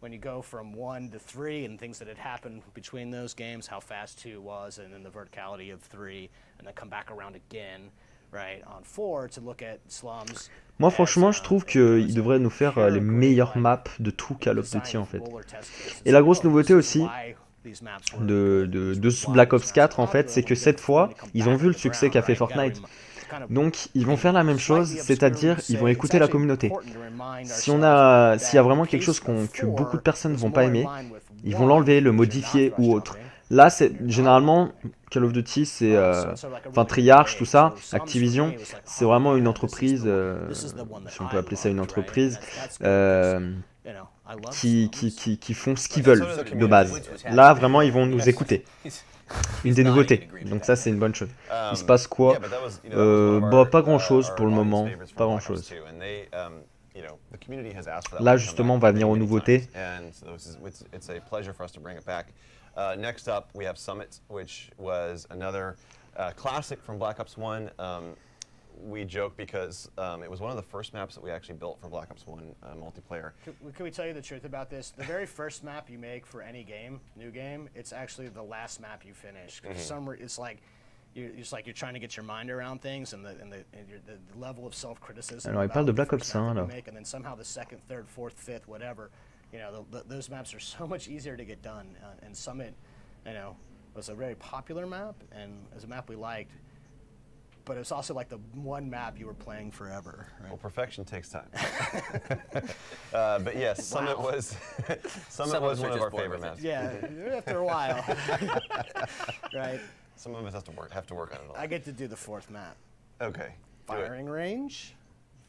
When you go from 1 to 3 and things that had happened between those games, how fast 2 was, and then the verticality of 3, and then come back around again, right, on 4 to look at Slums. Moi franchement je trouve qu'il devrait nous faire les meilleures maps de tout Call of Duty en fait. Et la grosse nouveauté aussi de ce Black Ops 4 en fait, c'est que cette fois, ils ont vu le succès qu'a fait Fortnite. Donc ils vont faire la même chose, c'est-à-dire ils vont écouter la communauté. S'il y a vraiment quelque chose que beaucoup de personnes ne vont pas aimer, ils vont l'enlever, le modifier ou autre. Là, c'est généralement Call of Duty, c'est Treyarch, tout ça, Activision, c'est vraiment une entreprise, si on peut appeler ça une entreprise, qui font ce qu'ils veulent de base. Là, vraiment, ils vont nous écouter. Une des nouveautés, donc ça c'est une bonne chose. Il se passe quoi? Pas grand chose pour le moment, pas grand chose. Là justement on va venir aux nouveautés. Next up we have Summit, which was another classic from Black Ops 1. We joke because it was one of the first maps that we actually built for Black Ops 1 multiplayer. Can we tell you the truth about this? The very first map you make for any game, new game, it's actually the last map you finish. It's like you're trying to get your mind around things, and the level of self-criticism. Alors il parle de Black Ops 1 là. And then somehow the second, third, fourth, fifth, whatever, those maps are so much easier to get done. And Summit, was a very popular map, and as a map we liked. but it's also like the one map you were playing forever. Right? Well, perfection takes time. But yes, Summit Wow. was Some Summit of was us are one of just our bored favorite with it. maps. Yeah, after a while, right? Some of us have to work on it a lot. I get to do the fourth map. Okay. Do it. Firing range.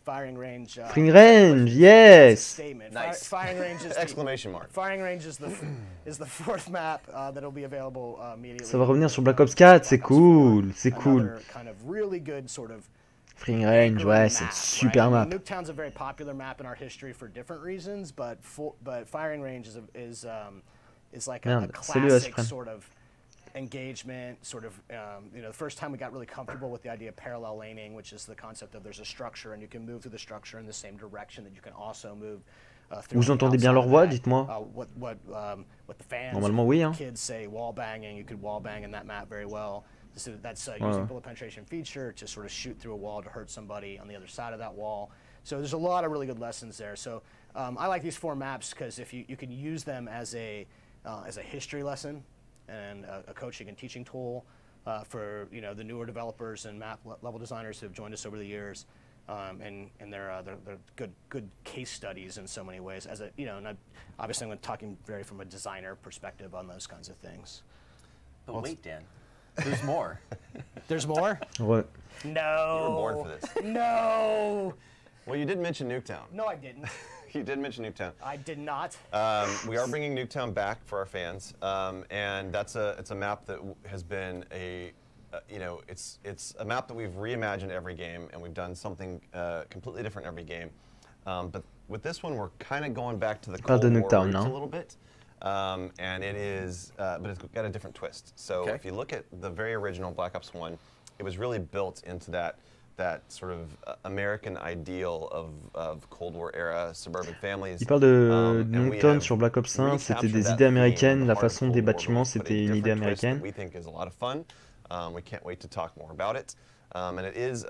Firing range. Firing range, yes. Statement. Nice. Firing range is Exclamation mark. Firing range is the fourth map that'll be available immediately. Ça va revenir sur Black Ops 4, c'est Black Ops cool, 4, c'est cool. another kind of really good sort of Firing range, anchoring ouais, c'est une map, super right? I map. mean, Nuketown's a very popular map in our history for different reasons, but Firing Range is like a Merde, salut, classic Asprem. sort of engagement, sort of the first time we got really comfortable with the idea of parallel laning, which is the concept of there's a structure and you can move through the structure in the same direction that you can also move. Through Vous on the entendez bien outside leur of voix, that. dites-moi. What the fans, Normalement, oui, hein. kids say wall banging. You could wall bang in that map very well. That's using bullet penetration feature to sort of shoot through a wall to hurt somebody on the other side of that wall. So there's a lot of really good lessons there. So I like these 4 maps because if you can use them as a history lesson and a coaching and teaching tool for the newer developers and map level designers who have joined us over the years. And they're good case studies in so many ways. And obviously I'm talking very from a designer perspective on those kinds of things. But wait, Dan, there's more. There's more? Ouais. No. You were born for this. No. Well, you did mention Nuketown. No, I didn't. You did mention Nuketown. I did not. We are bringing Nuketown back for our fans, and it's a map that has been it's a map that we've reimagined every game, and we've done something completely different every game. But with this one, we're kind of going back to the Cold War Nuketown, roots no? a little bit, and it is, but it's got a different twist. So Okay. if you look at the very original Black Ops 1, it was really built into that sort of American ideal of Cold War era suburban families. Il parle de And we Nuketown have sur Black Ops 5, c'était recaptured des that idées theme, américaines, the la hard façon des Cold War, bâtiments but c'était a une idée different twist that américaine. we think is a lot of fun. We can't wait to talk more about it. And it is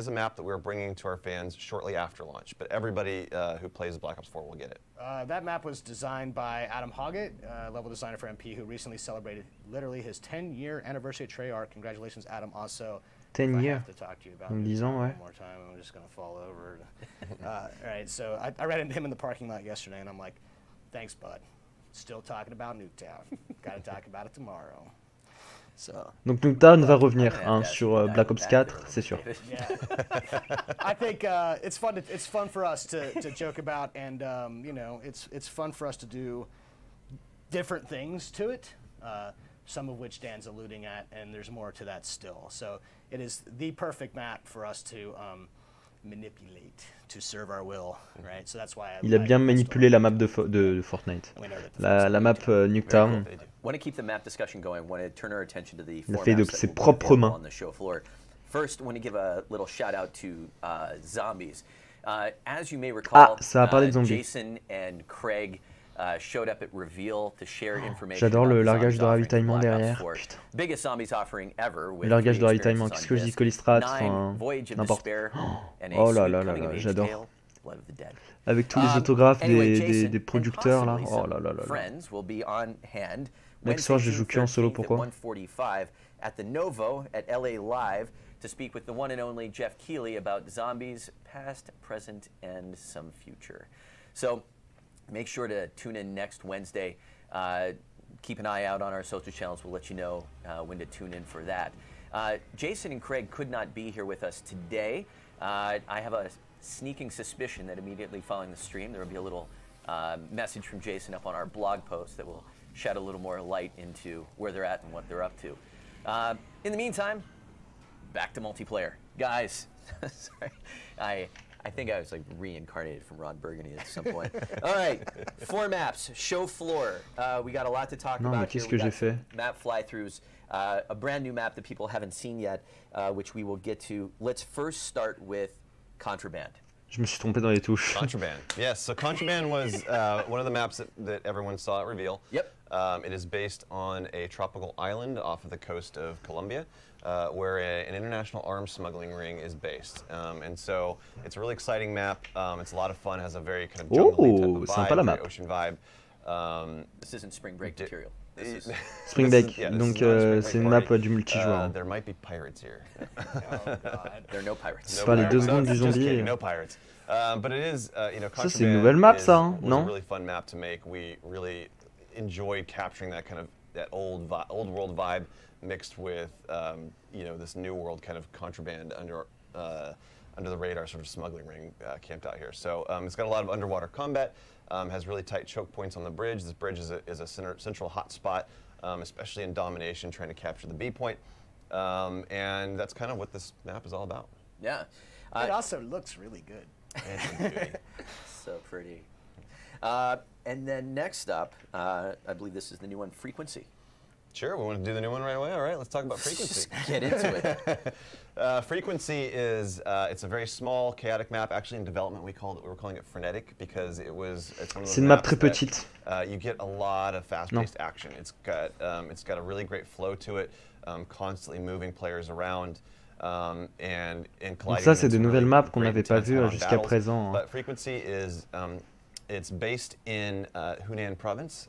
a map that we're bringing to our fans shortly after launch, but everybody who plays Black Ops 4 will get it. That map was designed by Adam Hoggett, level designer for MP, who recently celebrated literally his 10-year anniversary at Treyarch. Congratulations, Adam. Also, 10 if I years. have to talk to you about En this 10 ans, ouais. one more time, I'm just going to fall over. All right, so I ran into him in the parking lot yesterday, and I'm like, thanks, bud. Still talking about Nuketown. Got to talk about it tomorrow. So. Donc Nuketown va revenir I'm gonna hein, have to sur ask you Black that Ops back 4, there, c'est sûr. David. Yeah, I think it's fun for us to joke about, and it's fun for us to do different things to it. Some of which Dan's alluding at, and there's more to that still. So it is the perfect map for us to manipulate to serve our will, right? So that's why Il a bien manipulé la map de Fortnite. La map Nuketown. They do. Want to keep the map discussion going. Want to turn our attention to the Il a four fait de maps that ses will be propres available mains. on the show floor. First, want to give a little shout out to Zombies. As you may recall, ça a parlé de zombies. Jason and Craig showed up at Reveal to share information. J'adore about le the largage zombies de offering ravitaillement for Black Ops derrière. 4. Putain. Biggest zombies offering ever. With Le largage de three ravitaillement. experiences Qu'est-ce que je on dis, disc, Colistrat, 9 enfin, Voyage of n'importe. Despair, and a Oh là sweet là là coming là, of age j'adore. tale, Blood of the Dead. Avec tous les autographes Anyway, des Jason, producteurs là. and Oh possibly là là some là là. friends will be on hand Next soir, je Wednesday, joue que en June solo, 13th pourquoi? at 1:45 at the Novo at LA Live to speak with the one and only Jeff Keighley about zombies, past, present, and some future. So make sure to tune in next Wednesday. Keep an eye out on our social channels. We'll let you know when to tune in for that. Jason and Craig could not be here with us today. I have a sneaking suspicion that immediately following the stream, there will be a little message from Jason up on our blog post that will shed a little more light into where they're at and what they're up to. In the meantime, back to multiplayer. Guys, sorry, I think I was like reincarnated from Ron Burgundy at some point. All right, 4 maps, show floor. We got a lot to talk Non, mais about qu'est-ce here. que We j'ai got fait? some map fly-throughs, a brand new map that people haven't seen yet, which we will get to. Let's first start with Contraband. Je me suis trompé dans les touches. Contraband. Yes, so Contraband was one of the maps that everyone saw at Reveal. Yep. It is based on a tropical island off of the coast of Colombia, where an international arms smuggling ring is based. And so it's a really exciting map. It's a lot of fun. Has a very kind of jungle-y type of sympa la vibe, map. very ocean vibe. This isn't spring break material. This is- Spring This is- Break. yeah, this Donc is not a Spring c'est une Break map party. du multijoueur. hein. There might be pirates here. Oh, God. There are no pirates. C'est pas les 2 pirates. secondes du Just zombie. kidding, no pirates. But it is, you know, Ça, c'est une Contraband nouvelle map, is- ça, hein, was non? a really fun map to make. We really enjoyed capturing that kind of that old world vibe mixed with, you know, this new world kind of contraband under the radar sort of smuggling ring camped out here. So it's got a lot of underwater combat. Has really tight choke points on the bridge. This bridge is a central hotspot, especially in domination, trying to capture the B point. And that's kind of what this map is all about. Yeah. It also looks really good. So pretty. And then next up, I believe this is the new one, Frequency. Sure, we want to do the new one right away. All right, let's talk about Frequency. Just get into it. Frequency is it's a very small, chaotic map. Actually, in development, we were calling it frenetic because it's one of those C'est une map maps très that, petite. you get a lot of fast-paced action. It's got a really great flow to it, constantly moving players around. And colliding ça, c'est into des nouvelles really maps qu'on great n'avait pas intense vues head-on jusqu'à battles. présent, hein. But Frequency is it's based in Hunan province.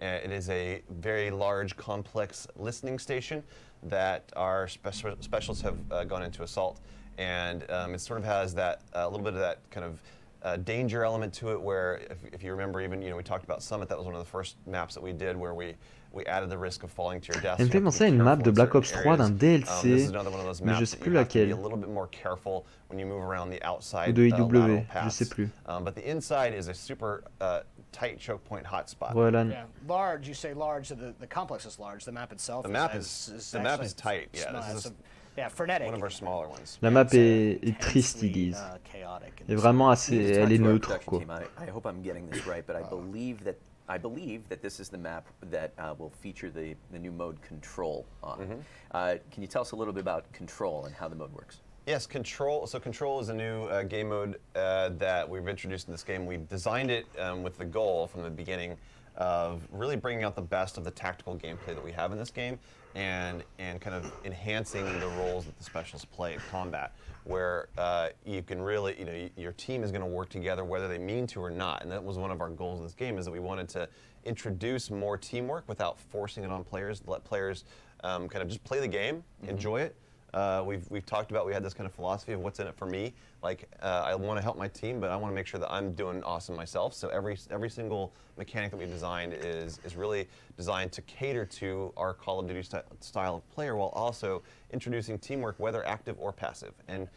It is a very large, complex listening station that our specialists have gone into assault, and it sort of has that a little bit of that kind of danger element to it. Where, if you remember, even we talked about Summit. That was one of the first maps that we did, where we added the risk of falling to your death. Elle me fait penser à une map de Black Ops 3 d'un DLC, mais je sais plus laquelle. A little bit more careful when you move around the outside. Ou de lateral IW, je paths. sais plus. But the inside is a super tight choke point hotspot. Voilà. Yeah, large. You say large. So the complex is large. The map itself. The map is actually tight. Yeah, small. this is Yeah, frenetic. one of our smaller ones. La map So est triste, ils intensely, disent. Chaotic. Elle est vraiment assez, Just elle talk est to our neutre, production quoi. team. I hope I'm getting this right, but I believe that this is the map that will feature the new mode Control on. Can you tell us a little bit about Control and how the mode works? Yes, Control. So Control is a new game mode that we've introduced in this game. We designed it with the goal from the beginning of really bringing out the best of the tactical gameplay that we have in this game, and kind of enhancing the roles that the specialists play in combat, where you can really, your team is going to work together whether they mean to or not. And that was one of our goals in this game, is that we wanted to introduce more teamwork without forcing it on players, let players kind of just play the game, enjoy it. We've talked about, we had this kind of philosophy of what's in it for me. Like, I want to help my team, but I want to make sure that I'm doing awesome myself. So every single mechanic that we designed is really designed to cater to our Call of Duty style of player, while also introducing teamwork, whether active or passive. And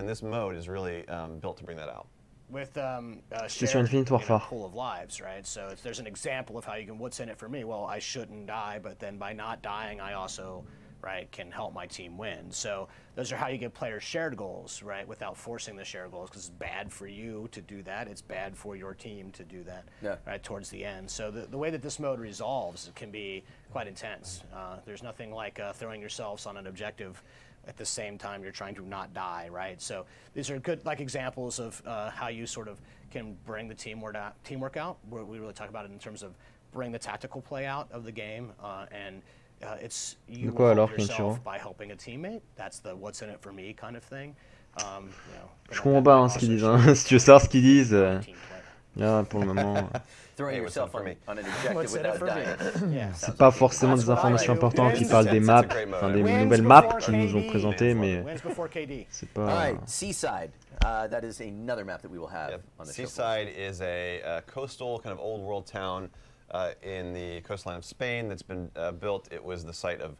this mode is really built to bring that out. With sur shared, Infinite Warfare. pool of lives, right? So there's an example of how you can. What's in it for me? Well, I shouldn't die, but then by not dying, I also, right, can help my team win. So those are how you give players shared goals, right, without forcing the shared goals, because it's bad for you to do that. It's bad for your team to do that, right, towards the end. So the way that this mode resolves can be quite intense. There's nothing like throwing yourselves on an objective at the same time you're trying to not die, right? So these are good examples of how you sort of can bring the teamwork out. We really talk about it in terms of bring the tactical play out of the game, and it's you De quoi will help alors, yourself Kenshiro? by helping a teammate. That's the what's in it for me kind of thing. Je comprends pas hein, ce qu'ils disent. Hein. Si tu veux savoir ce qu'ils disent, là pour le moment, Throwing Hey, what's yourself in it for on me? an objective What's in it without for dying. me? Yeah. c'est pas forcément des informations importantes. Ils parlent des maps, enfin des nouvelles maps qu'ils nous ont présentées, mais Wins before KD. c'est All pas. right, Seaside. That is another map that we will have Yep. on the show. Seaside is a coastal kind of old world town in the coastline of Spain that's been built. It was the site of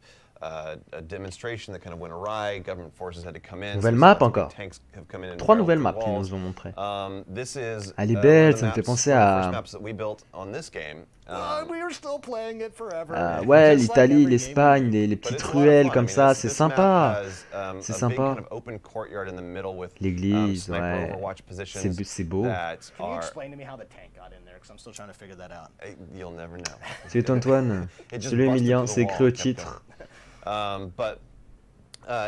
a demonstration that kind of went awry. Government forces had to come in. Nouvelle so map lots of encore. tanks have come in and 3 barreled nouvelles through maps qu'ils walls. nous ont montrées. This is Elle est one belle, of the ça me fait maps- penser one of the à- first maps that we built on this game. We are still playing it forever. Ouais, Just like l'Italie, every game l'Espagne, we les But petites it's a lot of ruelles fun. comme I mean, ça, this- c'est this map sympa. has, C'est a big sympa. kind of open courtyard in the middle with L'église, sniper ouais. overwatch positions C'est beau. that Can you are explain to me how the tank got in there? Because I'm still trying to figure that out. you'll never know. C'est Antoine. It just Celui busted Emilien, through the c'est écrit wall au and kept titre. But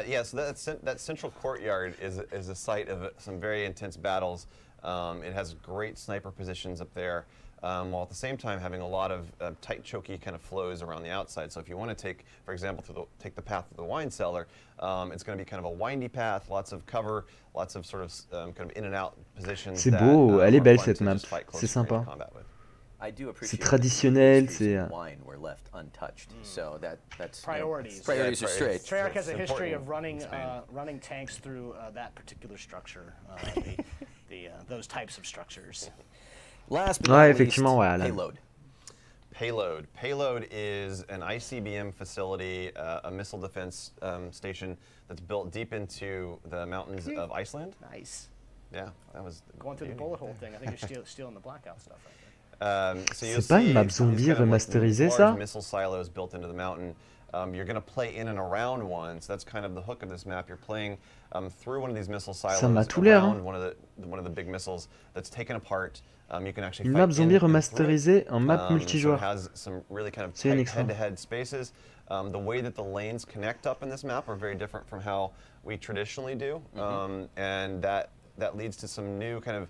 yeah, so that central courtyard is a site of some very intense battles. It has great sniper positions up there, while at the same time having a lot of tight, choky kind of flows around the outside. So if you want to take, for example, take the path of the wine cellar, it's going to be kind of a windy path, lots of cover, lots of sort of kind of in and out positions. C'est that, beau, elle est are belle fun cette to map, just fight close c'est range sympa. combat with. I do appreciate c'est that traditionnel, pastries c'est... and wine were left untouched. So that's Priorities. Priorities are straight. Treyarch has a It's history important of running in Spain. running tanks through that particular structure, those types of structures. Last but Ouais, not least, effectivement, ouais, Alan. payload. Payload. Payload is an ICBM facility, a missile defense station that's built deep into the mountains of Iceland. Nice. Yeah, that was Going through the bullet hole thing. I think you're stealing the blackout stuff right there. So you'll C'est pas une see map these zombie kind of like remasterisée, large ça? missile silos built into the mountain. You're going to play in and around one, so that's kind of the hook of this map. You're playing through one of these missile silos, Ça m'a tout l'air, hein. around one of the big missiles that's taken apart. You can actually Une fight map zombie in and through it. remasterisée en map So it multijoueur. has some really kind of C'est tight unique, ça. head-to-head spaces. The way that the lanes connect up in this map are very different from how we traditionally do, and that leads to some new kind of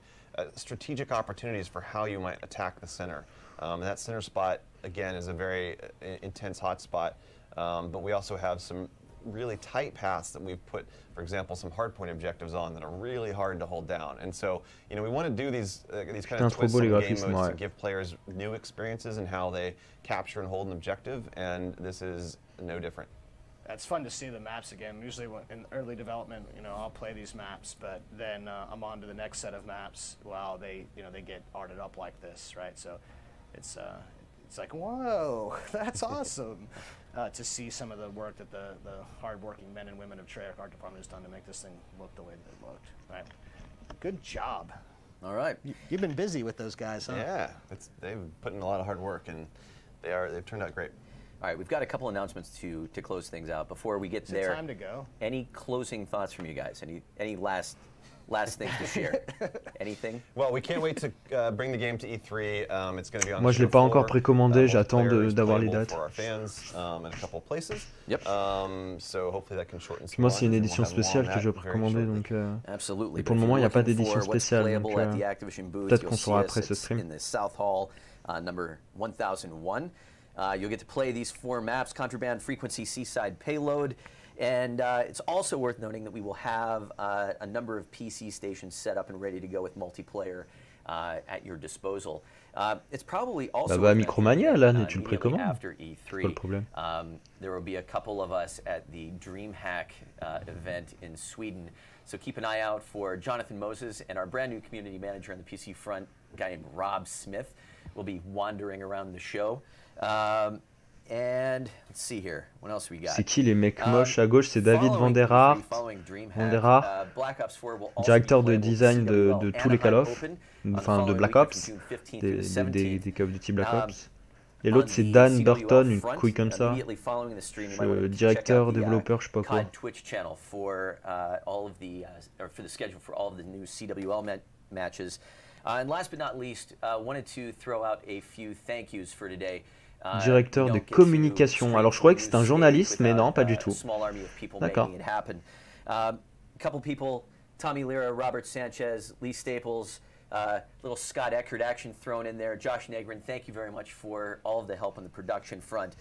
strategic opportunities for how you might attack the center. And that center spot, again, is a very intense hotspot, but we also have some really tight paths that we've put, for example, some hardpoint objectives on that are really hard to hold down. And so, you know, we want to do these kind Putain, of trop twists beau, on les game graphismes, modes ouais. to give players new experiences in how they capture and hold an objective, and this is no different. It's fun to see the maps again. Usually in early development, you know, I'll play these maps, but then I'm on to the next set of maps while they get arted up like this, right? So it's like, whoa, that's awesome to see some of the work that the hardworking men and women of Treyarch Art Department has done to make this thing look the way that it looked, right? Good job. All right. You've been busy with those guys, huh? Yeah, they've put in a lot of hard work, and they've turned out great. All right, we've got a couple announcements to close things out. Before we get Is it there, time to go? any closing thoughts from you guys? Any last things to share? Anything? Well, we can't wait to bring the game to E3. It's going to be on Moi, the je l'ai show pas encore floor. précommandé, j'attends Multiplayer is d'avoir les playable dates. for our fans in a couple of places. Yep. So hopefully that can shorten some Moi, c'est une lines, and édition we'll have more on spéciale que that je dois very précommander, shortly. donc... Absolutely. Et pour But le if moment, il n'y you're a pas looking d'édition for what's spéciale, playable donc, at the Activision booth, peut-être you'll qu'on see saura us. après ce It's stream. in the South Hall, number 1001. You'll get to play these 4 maps: Contraband, Frequency, Seaside, Payload. And it's also worth noting that we will have a number of PC stations set up and ready to go with multiplayer at your disposal. It's probably also Bah, worth Micromania, mentioning là, that, tu le immediately précommandes. after E3, C'est pas le problème. there will be a couple of us at the DreamHack event in Sweden. So keep an eye out for Jonathan Moses and our brand new community manager on the PC front, a guy named Rob Smith, will be wandering around the show. And let's see here, what else we got? C'est qui les mecs moches à gauche? C'est David Vanderhart, directeur de design de tous les Call of, enfin de Black Ops, des Call of Duty Black Ops. Et l'autre c'est Dan Burton, une couille comme ça, directeur, développeur, je sais pas quoi. Twitch channel for all of the for the schedule for all of the new CWL matches. And last but not least, wanted to throw out a few thank yous for today. Directeur de communication. Alors je croyais que c'était un journaliste, mais non, pas du tout. D'accord. Couple people, Tommy Lira, Robert Sanchez, Lee Staples, little Scott Eckert action thrown in there. Josh Negrin, thank you very much for all of the help on the production front.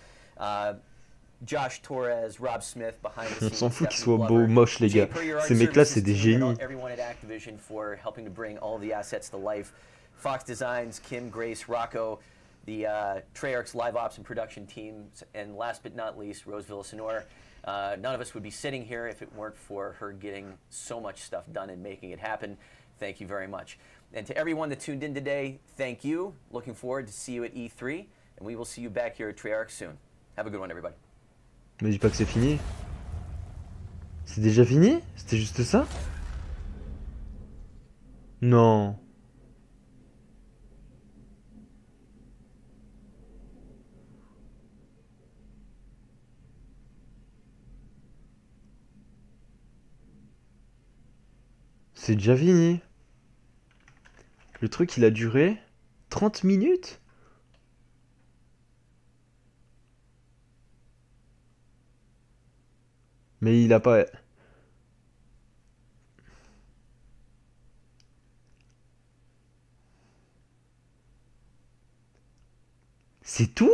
Josh Torres, Rob Smith behind the scenes. On s'en fout qu'ils soient beaux ou moches, les gars. Ces mecs-là, c'est des génies. Everyone at Activision for helping to bring all of the assets to life. Fox Designs, Kim, Grace, Rocco, the Treyarch's live ops and production teams, and last but not least, Rose Villasenor. None of us would be sitting here if it weren't for her getting so much stuff done and making it happen. Thank you very much. And to everyone that tuned in today, thank you. Looking forward to see you at E3, and we will see you back here at Treyarch soon. Have a good one, everybody. Me dis pas que c'est fini. C'est déjà fini? C'était juste ça? Non. C'est déjà fini. Le truc, il a duré 30 minutes? Mais il a pas... C'est tout?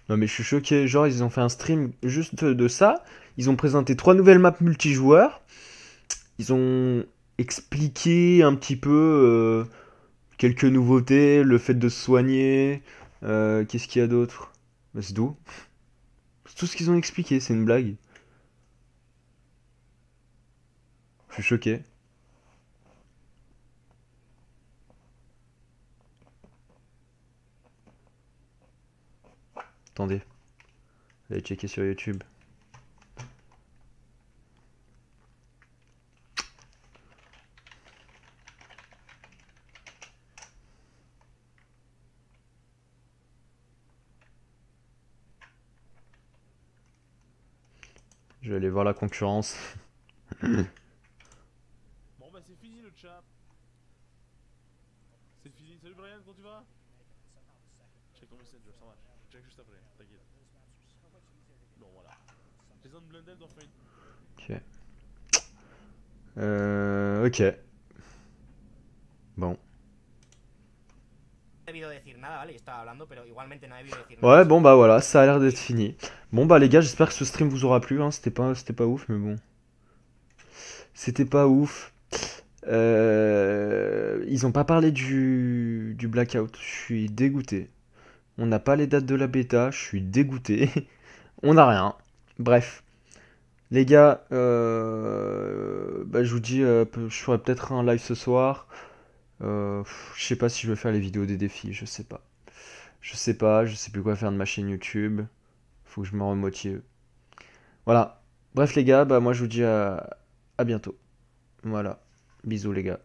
Non mais je suis choqué, genre ils ont fait un stream juste de ça, ils ont présenté 3 nouvelles maps multijoueurs, ils ont expliqué un petit peu quelques nouveautés, le fait de se soigner, qu'est-ce qu'il y a d'autre? Bah, c'est tout. C'est tout ce qu'ils ont expliqué, c'est une blague. Je suis choqué. Attendez, allez checker sur YouTube. Je vais aller voir la concurrence. Bon bah c'est fini le chat. C'est fini. Salut Brian, comment tu vas? Check ton messenger, ça marche. Check juste après, t'inquiète. Bon voilà. Jason Blundell dans Fine. Ok. Bon. debido decir nada, ¿vale? Yo estaba hablando, pero igualmente no he debido decir Ouais, nada. bon bah voilà, ça a l'air d'être fini. Bon bah les gars, j'espère que ce stream vous aura plu, hein. C'était pas ouf, mais bon. C'était pas ouf. Ils ont pas parlé du blackout, je suis dégoûté. On n'a pas les dates de la bêta, je suis dégoûté. On n'a rien. Bref. Les gars, bah, je vous dis, je ferai peut-être un live ce soir. Je sais pas si je vais faire les vidéos des défis, je sais pas. Je sais plus quoi faire de ma chaîne YouTube. Faut que je me remotive. Voilà. Bref les gars, bah moi je vous dis à bientôt. Voilà. Bisous les gars.